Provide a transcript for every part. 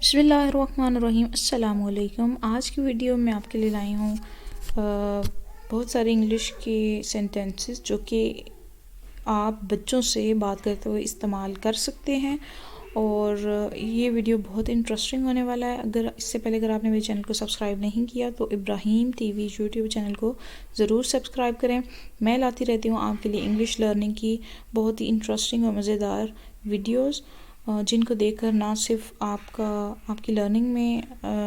बिस्मिल्लाहिर्रहमानिर्रहीम अस्सलाम वालेकुम। आज की वीडियो में आपके लिए लाई हूँ बहुत सारे इंग्लिश के सेंटेंसेस जो कि आप बच्चों से बात करते हुए इस्तेमाल कर सकते हैं और ये वीडियो बहुत इंटरेस्टिंग होने वाला है। इससे पहले अगर आपने मेरे चैनल को सब्सक्राइब नहीं किया तो इब्राहिम टीवी यूट्यूब चैनल को ज़रूर सब्सक्राइब करें। मैं लाती रहती हूँ आपके लिए इंग्लिश लर्निंग की बहुत ही इंटरेस्टिंग और मज़ेदार वीडियोस जिनको देखकर ना सिर्फ आपकी लर्निंग में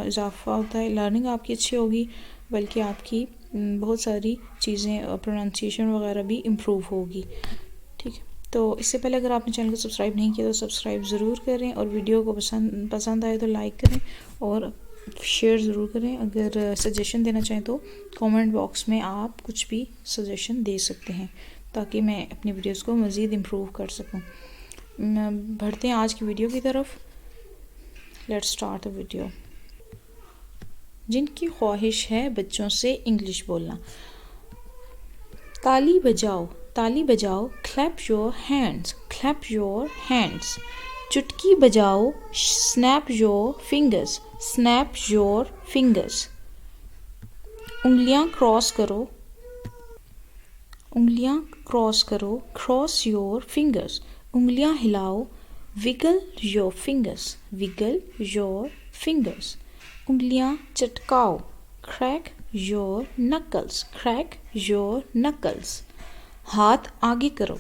इजाफ़ा होता है, लर्निंग आपकी अच्छी होगी, बल्कि आपकी बहुत सारी चीज़ें प्रोनाउंसिएशन वगैरह भी इम्प्रूव होगी। ठीक है, तो इससे पहले अगर आपने चैनल को सब्सक्राइब नहीं किया तो सब्सक्राइब ज़रूर करें और वीडियो को पसंद आए तो लाइक करें और शेयर ज़रूर करें। अगर सजेशन देना चाहें तो कमेंट बॉक्स में आप कुछ भी सजेशन दे सकते हैं ताकि मैं अपनी वीडियोस को मज़ीद इम्प्रूव कर सकूं। बढ़ते हैं आज की वीडियो की तरफ। Let's start the video. जिनकी ख्वाहिश है बच्चों से इंग्लिश बोलना। ताली बजाओ, ताली बजाओ, clap your hands, clap your hands. चुटकी बजाओ, snap your fingers, snap your fingers. उंगलियां क्रॉस करो, उंगलियां क्रॉस करो, क्रॉस योर फिंगर्स। उंगलियां हिलाओ, wiggle your fingers, wiggle your fingers. उंगलियां चटकाओ, crack your knuckles, crack your knuckles. हाथ आगे करो,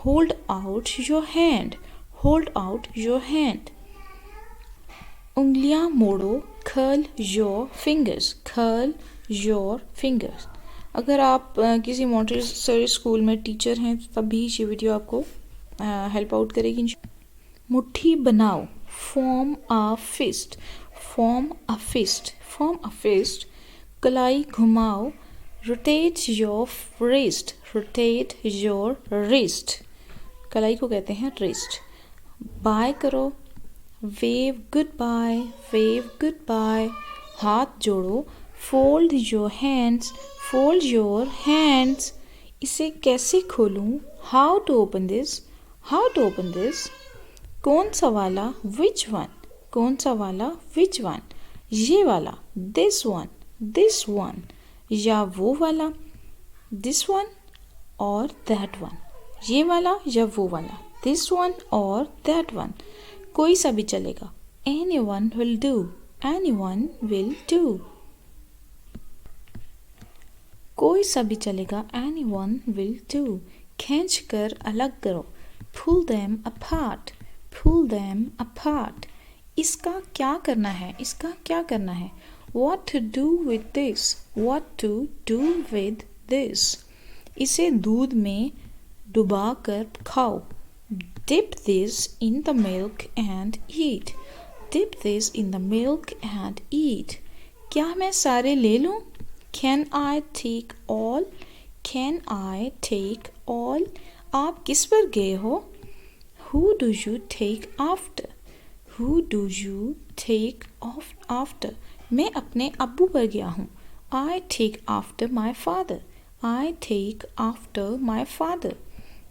hold out your hand, hold out your hand. उंगलियां मोड़ो, curl your fingers, curl your fingers. अगर आप किसी मॉन्टेसरी स्कूल में टीचर हैं तब भी ये वीडियो आपको हेल्प आउट करेगी। मुट्ठी बनाओ, form a fist, form a fist, form a fist. कलाई घुमाओ, rotate your wrist, rotate your wrist. कलाई को कहते हैं रिस्ट। बाय करो, wave goodbye, wave goodbye. हाथ जोड़ो, fold your hands, fold your hands. इसे कैसे खोलूं, how to open this, how to open this. कौन सा वाला, विच वन, कौन सा वाला, विच वन। ये वाला, दिस वन, दिस वन। या वो वाला, दिस वन और दैट वन। ये वाला या वो वाला, दिस वन और दैट वन। कोई सा भी चलेगा, anyone will do, anyone will do। कोई सा भी चलेगा, anyone will do। खींच कर अलग करो, pull them apart, pull them apart। इसका क्या करना है, इसका क्या करना है। What to do with this, what to do with this। इसे दूध में डुबा कर खाओ, dip this in the milk and eat, dip this in the milk and eat। क्या मैं सारे ले लूं, can I take all, can I take all। आप किस पर गए हो, who do you take after, who do you take after। मैं अपने अब्बू पर गया हूँ, I take after my father, I take after my father।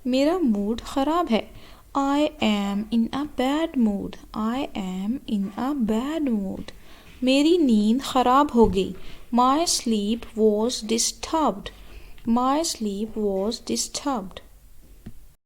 मेरा मूड ख़राब है, I am in a bad mood, I am in a bad mood। मेरी नींद ख़राब हो गई, my sleep was disturbed, my sleep was disturbed।